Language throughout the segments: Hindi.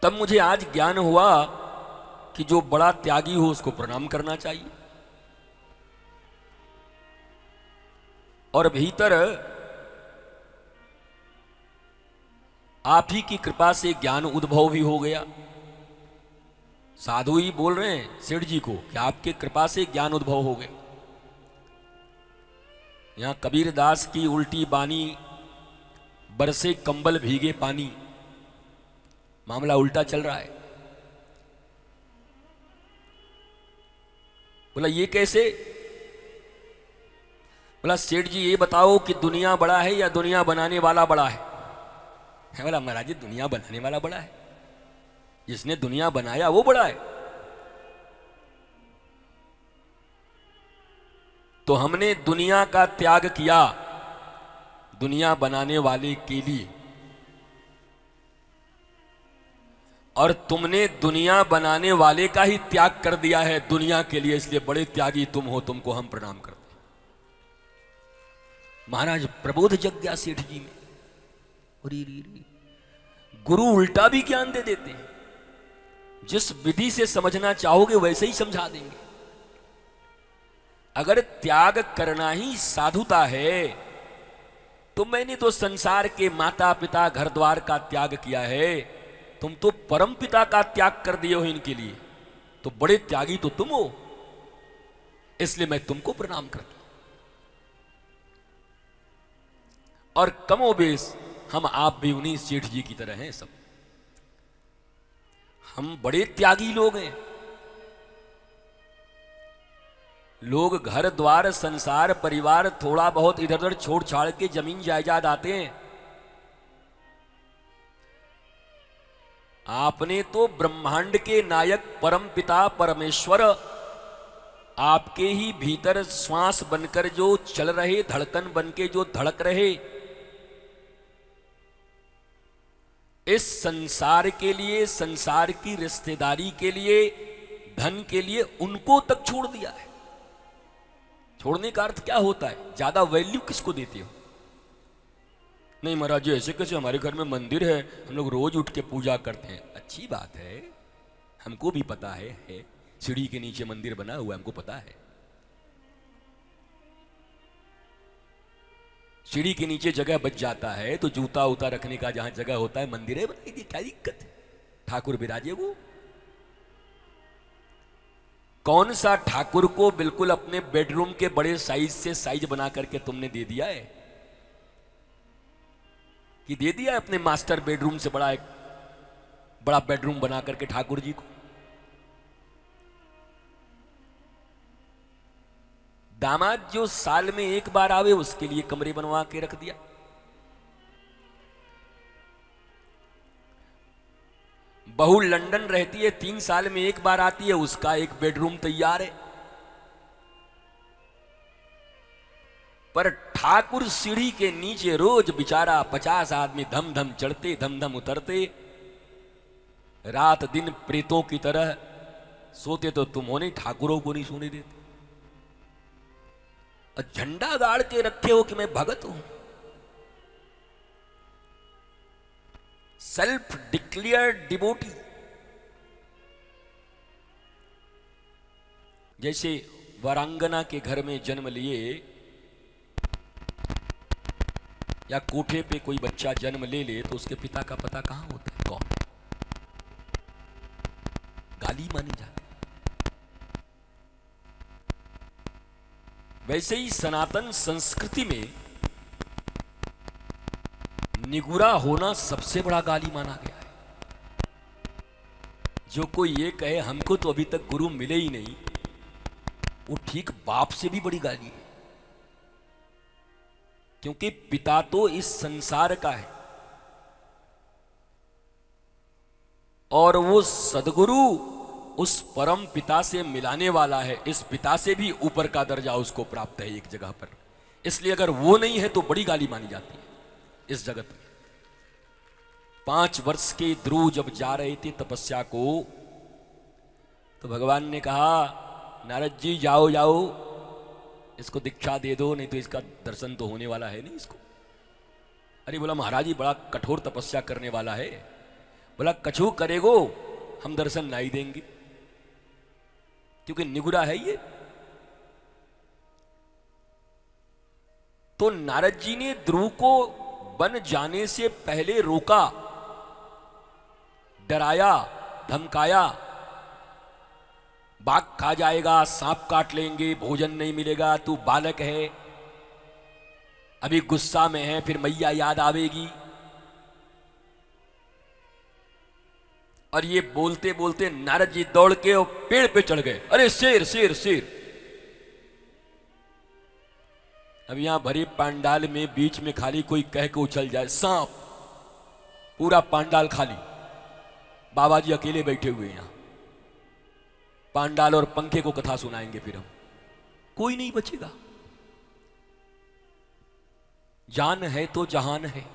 तब मुझे आज ज्ञान हुआ कि जो बड़ा त्यागी हो उसको प्रणाम करना चाहिए। और भीतर आप ही की कृपा से ज्ञान उद्भव भी हो गया। साधु ही बोल रहे हैं सेठ जी को कि आपके कृपा से ज्ञान उद्भव हो गए। यहां कबीर दास की उल्टी बानी, बरसे कंबल भीगे पानी, मामला उल्टा चल रहा है। बोला ये कैसे? बोला सेठ जी ये बताओ कि दुनिया बड़ा है या दुनिया बनाने वाला बड़ा है? बोला महाराज जी दुनिया बनाने वाला बड़ा है, जिसने दुनिया बनाया वो बड़ा है। तो हमने दुनिया का त्याग किया दुनिया बनाने वाले के लिए, और तुमने दुनिया बनाने वाले का ही त्याग कर दिया है दुनिया के लिए, इसलिए बड़े त्यागी तुम हो, तुमको हम प्रणाम करते हैं। महाराज प्रबोध जग गया सेठ जी में। गुरु उल्टा भी ज्ञान दे देते हैं, जिस विधि से समझना चाहोगे वैसे ही समझा देंगे। अगर त्याग करना ही साधुता है तो मैंने तो संसार के माता पिता घर द्वार का त्याग किया है, तुम तो परम पिता का त्याग कर दिए हो इनके लिए, तो बड़े त्यागी तो तुम हो, इसलिए मैं तुमको प्रणाम करता हूं। और कमोबेश हम आप भी उन्हीं सेठ जी की तरह हैं। सब हम बड़े त्यागी लोग हैं। लोग घर द्वार संसार परिवार थोड़ा बहुत इधर उधर छोड़ छाड़ के जमीन जायदाद आते हैं। आपने तो ब्रह्मांड के नायक परम पिता परमेश्वर आपके ही भीतर श्वास बनकर जो चल रहे, धड़कन बनके जो धड़क रहे, इस संसार के लिए, संसार की रिश्तेदारी के लिए, धन के लिए उनको तक छोड़ दिया है। छोड़ने का अर्थ क्या होता है? ज्यादा वैल्यू किसको देते हो? नहीं महाराज जी ऐसे कैसे, हमारे घर में मंदिर है, हम लोग रोज उठ के पूजा करते हैं। अच्छी बात है, हमको भी पता है सीढ़ी के नीचे मंदिर बना हुआ है, हमको पता है। सीढ़ी के नीचे जगह बच जाता है तो जूता उता रखने का जहां जगह होता है मंदिर है बनाई दी, क्या दिक्कत है? ठाकुर विराजे वो। कौन सा ठाकुर को बिल्कुल अपने बेडरूम के बड़े साइज से साइज बना करके तुमने दे दिया है? कि दे दिया है अपने मास्टर बेडरूम से बड़ा, एक बड़ा बेडरूम बना करके ठाकुर जी को? दामाद जो साल में एक बार आवे उसके लिए कमरे बनवा के रख दिया। बहू लंदन रहती है, 3 साल में एक बार आती है, उसका एक बेडरूम तैयार है। पर ठाकुर सीढ़ी के नीचे रोज बेचारा 50 आदमी धम धम चढ़ते धम धम उतरते, रात दिन प्रेतों की तरह सोते तो तुम हो नहीं, ठाकुरों को नहीं सोने देते। और झंडा गाड़ के रखे हो कि मैं भगत हूं। Self declared devotee. जैसे वरांगना के घर में जन्म लिए या कोठे पे कोई बच्चा जन्म ले ले तो उसके पिता का पता कहां होता है, कौन? गाली मानी जाती। वैसे ही सनातन संस्कृति में निगुरा होना सबसे बड़ा गाली माना गया है। जो कोई ये कहे हमको तो अभी तक गुरु मिले ही नहीं, वो ठीक बाप से भी बड़ी गाली है। क्योंकि पिता तो इस संसार का है और वो सदगुरु उस परम पिता से मिलाने वाला है। इस पिता से भी ऊपर का दर्जा उसको प्राप्त है एक जगह पर। इसलिए अगर वो नहीं है तो बड़ी गाली मानी जाती है इस जगत में। 5 वर्ष के ध्रुव जब जा रहे थे तपस्या को, तो भगवान ने कहा नारद जी जाओ जाओ, इसको दीक्षा दे दो, नहीं तो इसका दर्शन तो होने वाला है नहीं इसको। अरे बोला महाराज जी बड़ा कठोर तपस्या करने वाला है। बोला कछु करेगो हम दर्शन नहीं देंगे, क्योंकि निगुरा है ये। तो नारद जी ने ध्रुव को वन जाने से पहले रोका, डराया, धमकाया, बाघ खा जाएगा, सांप काट लेंगे, भोजन नहीं मिलेगा, तू बालक है, अभी गुस्सा में है, फिर मैया याद आवेगी। और ये बोलते बोलते नारद जी दौड़ के और पेड़ पे चढ़ गए। अरे शेर शेर शेर। अब यहां भरे पांडाल में बीच में खाली कोई कह के उछल जाए सांप, पूरा पांडाल खाली, बाबा जी अकेले बैठे हुए यहां, पांडाल और पंखे को कथा सुनाएंगे फिर हम, कोई नहीं बचेगा। जान है तो जहान है।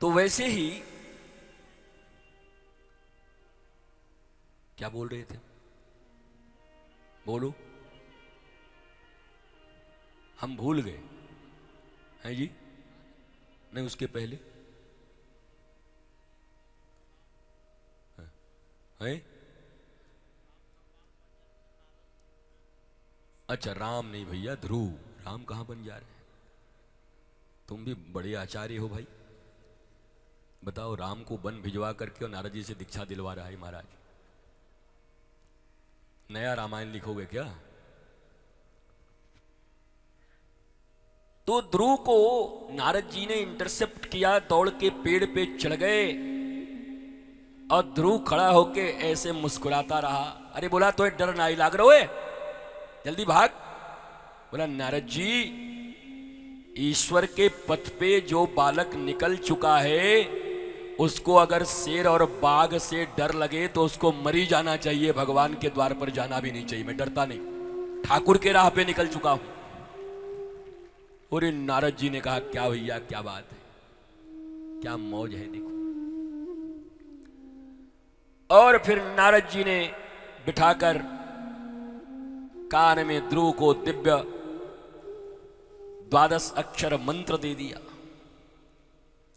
तो वैसे ही क्या बोल रहे थे, बोलो, हम भूल गए हैं जी, नहीं उसके पहले है। अच्छा राम नहीं भैया, ध्रुव, राम कहां बन जा रहे हैं, तुम भी बड़े आचार्य हो भाई। बताओ, राम को वन भिजवा करके और नारद जी से दीक्षा दिलवा रहा है महाराज, नया रामायण लिखोगे क्या। तो ध्रुव को नारद जी ने इंटरसेप्ट किया, दौड़ के पेड़ पे चढ़ गए और ध्रुव खड़ा होके ऐसे मुस्कुराता रहा। अरे बोला तो डर नहीं लाग रहा है, जल्दी भाग। बोला नारद जी, ईश्वर के पथ पे जो बालक निकल चुका है उसको अगर शेर और बाघ से डर लगे तो उसको मरी जाना चाहिए, भगवान के द्वार पर जाना भी नहीं चाहिए। मैं डरता नहीं, ठाकुर के राह पे निकल चुका हूं। और नारद जी ने कहा क्या भैया क्या बात है, क्या मौज है देखो। और फिर नारद जी ने बिठाकर कान में ध्रुव को दिव्य 12 अक्षर मंत्र दे दिया।